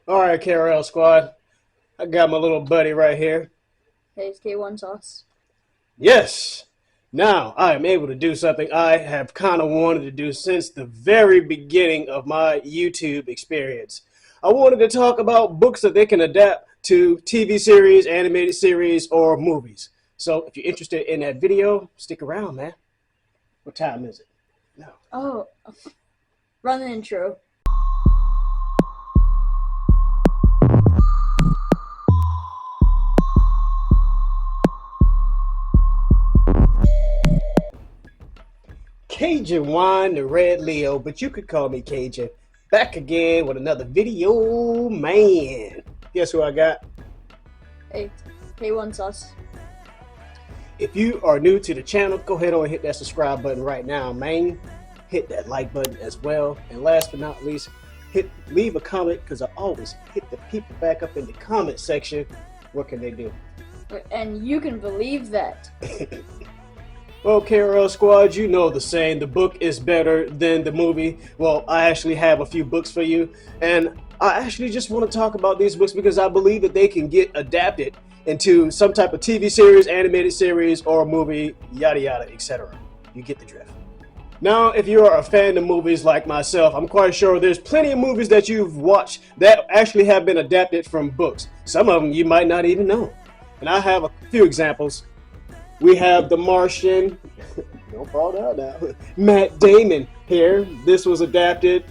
All right, KRL squad. I got my little buddy right here. Hey, it's K1 Sauce. Yes. Now I am able to do something I have kind of wanted to do since the very beginning of my YouTube experience. I wanted to talk about books that they can adapt to TV series, animated series, or movies. So if you're interested in that video, stick around, man. What time is it? No. Oh, run the intro. Cajun Wine, the Red Leo, but you could call me Cajun. Back again with another video, man. Guess who I got? Hey, K1 Sauce. If you are new to the channel, go ahead and hit that subscribe button right now, man. Hit that like button as well. And last but not least, leave a comment, because I always hit the people back up in the comment section. What can they do? And you can believe that. Well, KRL Squad, you know the saying, the book is better than the movie. Well, I actually have a few books for you, and I actually just want to talk about these books because I believe that they can get adapted into some type of TV series, animated series, or movie, yada yada, etc. You get the drift. Now, if you are a fan of movies like myself, I'm quite sure there's plenty of movies that you've watched that actually have been adapted from books. Some of them you might not even know. And I have a few examples. We have The Martian. Don't fall down now. Matt Damon here. This was adapted.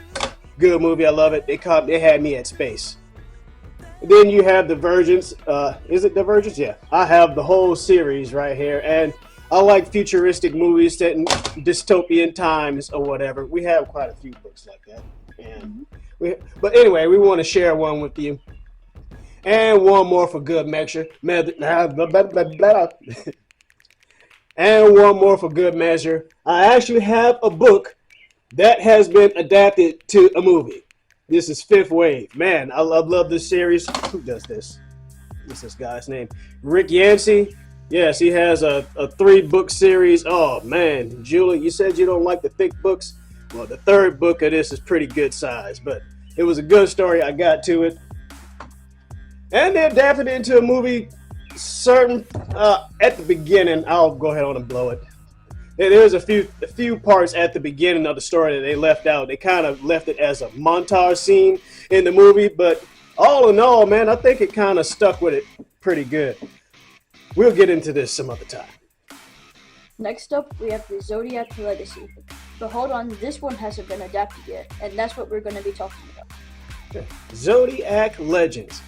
Good movie. I love it. They had me at space. And then you have Divergence. Is it Divergence? Yeah. I have the whole series right here. And I like futuristic movies set in dystopian times or whatever. We have quite a few books like that. And but anyway, we want to share one with you. And one more for good measure. And one more for good measure. I actually have a book that has been adapted to a movie. This is Fifth Wave. Man, I love this series. Who does this? What's this guy's name? Rick Yancey. Yes, he has a 3-book series. Oh, man. Julie, you said you don't like the thick books? Well, the 3rd book of this is pretty good size, but it was a good story. I got to it. And they adapted it into a movie. At the beginning, I'll go ahead on and blow it. There's a few parts at the beginning of the story that they left out. They kind of left it as a montage scene in the movie, but all in all, man, I think it kind of stuck with it pretty good. We'll get into this some other time. Next up, we have the Zodiac Legacy. But hold on, this one hasn't been adapted yet, and that's what we're going to be talking about. Okay. Zodiac Legends.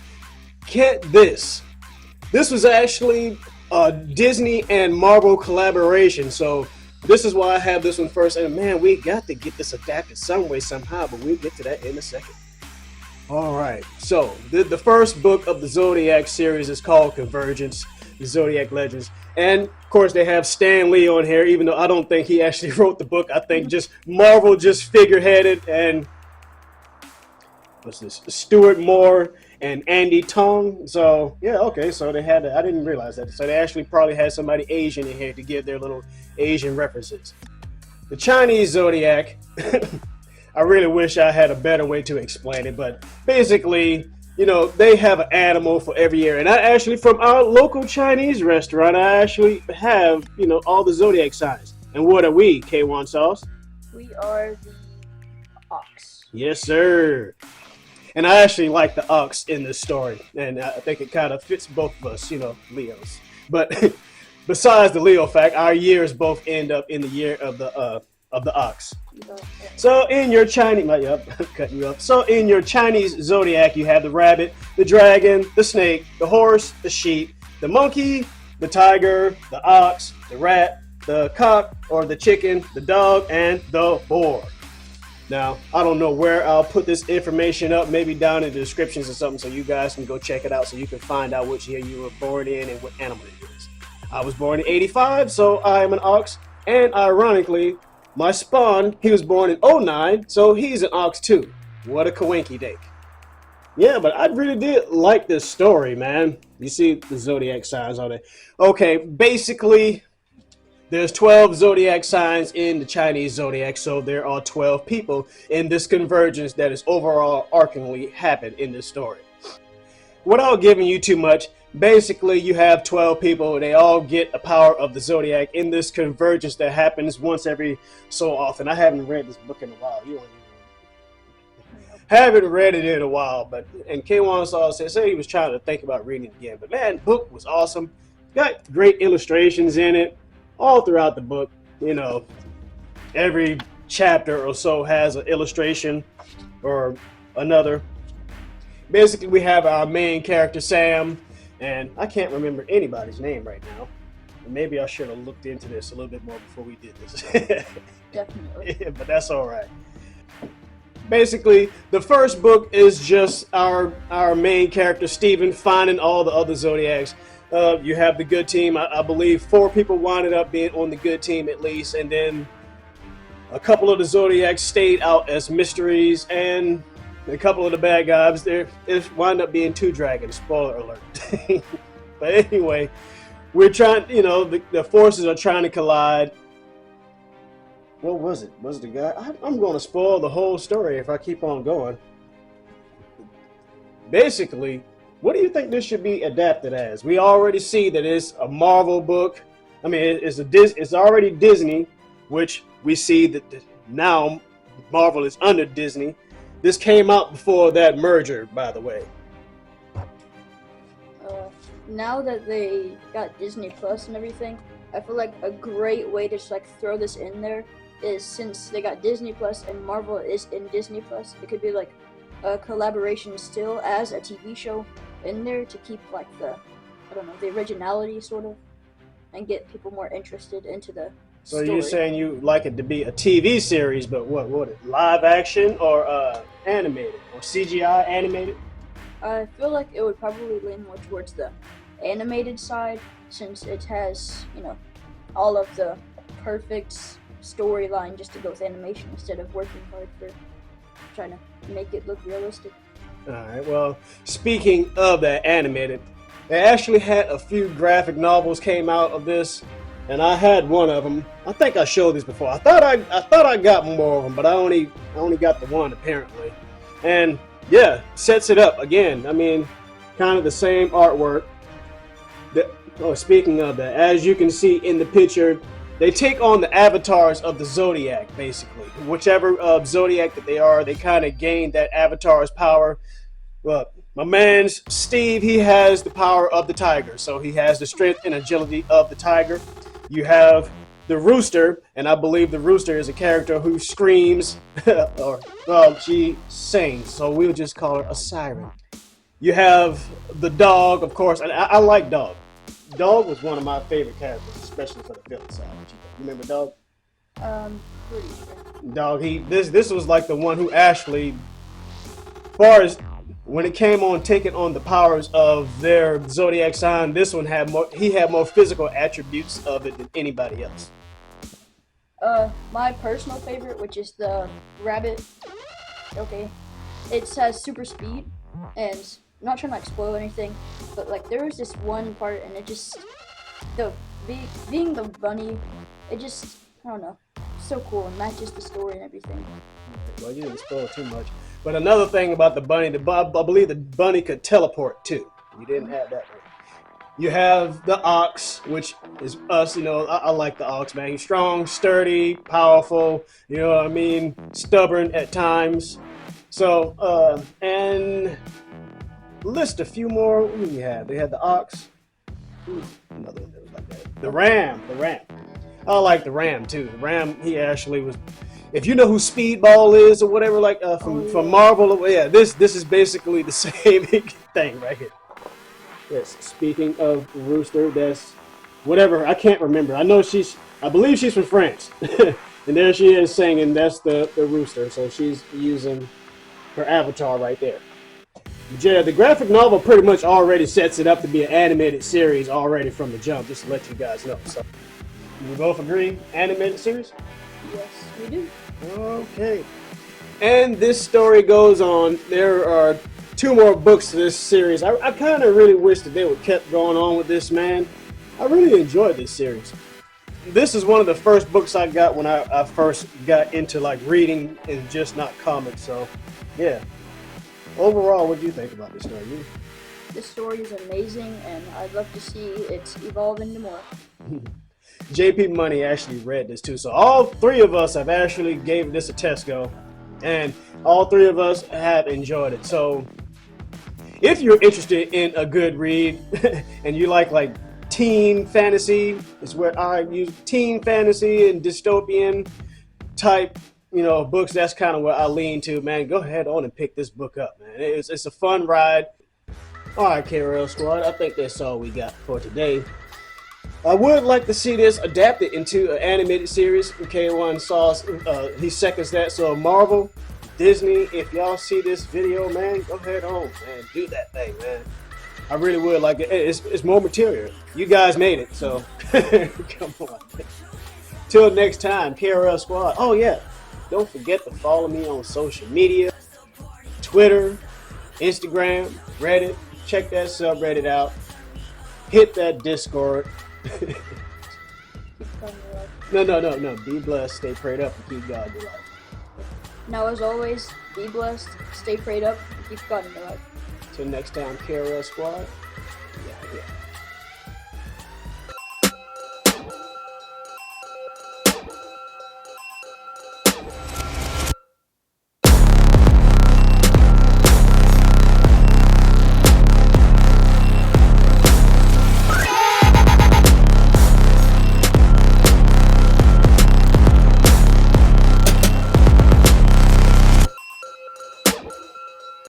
Get this. This was actually a Disney and Marvel collaboration, so this is why I have this one first. And man, we got to get this adapted some way, somehow, but we'll get to that in a second. All right, so the first book of the Zodiac series is called Convergence, the Zodiac Legends. And of course, they have Stan Lee on here, even though I don't think he actually wrote the book. I think just Marvel just figureheaded, and what's this? Stuart Moore and Andy Tong. So yeah, okay, so they had I didn't realize that. So they actually probably had somebody Asian in here to give their little Asian references. The Chinese Zodiac, I really wish I had a better way to explain it, but basically, you know, they have an animal for every year. And I actually, from our local Chinese restaurant, I actually have, you know, all the Zodiac signs. And what are we, K1 Sauce? We are the Ox. Yes, sir. And I actually like the ox in this story, and I think it kind of fits both of us, you know, Leos. But besides the Leo fact, our years both end up in the year of the ox. So in your Chinese, cutting you up. So in your Chinese zodiac, you have the rabbit, the dragon, the snake, the horse, the sheep, the monkey, the tiger, the ox, the rat, the cock or the chicken, the dog, and the boar. Now, I don't know where I'll put this information up, maybe down in the descriptions or something, so you guys can go check it out so you can find out which year you were born in and what animal it is. I was born in 85, so I am an ox, and ironically, my spawn, he was born in 09, so he's an ox too. What a coinky dake. Yeah, but I really did like this story, man. You see the Zodiac signs on it. Okay, basically, There's 12 zodiac signs in the Chinese zodiac, so there are 12 people in this convergence that is overall arcingly happened in this story. Without giving you too much, basically you have 12 people, they all get a power of the zodiac in this convergence that happens once every so often. I haven't read this book in a while. Haven't read it in a while, but and K1 saw said he was trying to think about reading it again. But man, the book was awesome. Got great illustrations in it all throughout the book. You know, every chapter or so has an illustration or another. Basically, we have our main character Sam, and I can't remember anybody's name right now. Maybe I should have looked into this a little bit more before we did this. Definitely. Yeah, but that's all right. Basically, the first book is just our main character, Steven, finding all the other Zodiacs. You have the good team. I believe 4 people winded up being on the good team at least, and then a couple of the Zodiacs stayed out as mysteries, and a couple of the bad guys, there wound up being 2 dragons. Spoiler alert. But anyway, we're trying, the forces are trying to collide. What was it? Was it the guy? I'm going to spoil the whole story if I keep on going. Basically, what do you think this should be adapted as? We already see that it's a Marvel book. I mean, it's already Disney, which we see that now Marvel is under Disney. This came out before that merger, by the way. Now that they got Disney Plus and everything, I feel like a great way to just throw this in there is, since they got Disney Plus and Marvel is in Disney Plus, it could be like a collaboration still as a TV show in there to keep the originality sort of, and get people more interested into the So story. you're saying you like it to be a TV series, but what live action or animated or CGI animated? I feel like it would probably lean more towards the animated side, since it has, all of the perfect storyline just to go with animation instead of working hard for trying to make it look realistic. Alright, well, speaking of that animated, they actually had a few graphic novels came out of this, and I had one of them. I think I showed this before. I thought I got more of them, but I only got the one apparently. And yeah, sets it up again. I mean, kind of the same artwork. Speaking of that, as you can see in the picture, they take on the avatars of the Zodiac, basically. Whichever Zodiac that they are, they kind of gain that avatar's power. Well, my man's Steve, he has the power of the tiger, so he has the strength and agility of the tiger. You have the rooster, and I believe the rooster is a character who screams, she sings, so we'll just call her a siren. You have the dog, of course, and I like Dog. Dog was one of my favorite characters, especially for the villain side. You remember Dog? Pretty sure. Dog, this was like the one who actually, as far as when it came on taking on the powers of their zodiac sign, this one had more physical attributes of it than anybody else. My personal favorite, which is the rabbit. Okay, it has super speed, and I'm not trying to spoil anything, but there was this one part, and it just being the bunny, it just, I don't know, so cool and matches the story and everything. Well, you didn't spoil too much. But another thing about the bunny, I believe the bunny could teleport too. You didn't have that right. You have the ox, which is us, I like the ox, man. He's strong, sturdy, powerful, you know what I mean? Stubborn at times. So, and list a few more. What do you have? They had the ox. Another one that was like that. The ram. I like the ram too. The ram, he actually was. If you know who Speedball is or whatever, from Marvel, yeah, this is basically the same thing right here. Yes. Speaking of rooster, that's whatever. I can't remember. I believe she's from France, and there she is singing. That's the rooster. So she's using her avatar right there. Yeah, the graphic novel pretty much already sets it up to be an animated series already from the jump, just to let you guys know. So, we both agree? Animated series? Yes, we do. Okay. And this story goes on. There are 2 more books to this series. I kind of really wish that they would kept going on with this, man. I really enjoyed this series. this is one of the first books I got when I first got into like reading and just not comics. So, yeah. Overall, what do you think about this story? This story is amazing, and I'd love to see it evolve into more. JP Money actually read this too, so all three of us have actually gave this a test go, and all three of us have enjoyed it. So, if you're interested in a good read and you like teen fantasy, is where I use teen fantasy and dystopian type, books. That's kind of where I lean to, man. Go ahead on and pick this book up, man. It's a fun ride. All right, KRL Squad, I think that's all we got for today. I would like to see this adapted into an animated series. K1 saw he seconds that. So Marvel, Disney, if y'all see this video, man, go ahead on, man, do that thing, man. I really would like it. It's more material. You guys made it, so come on. Till next time, KRL Squad. Oh yeah, don't forget to follow me on social media, Twitter, Instagram, Reddit. Check that subreddit out. Hit that Discord. No. Be blessed, stay prayed up, and keep God in your life. Now, as always, be blessed, stay prayed up, and keep God in your life. Till next time, KRL Squad.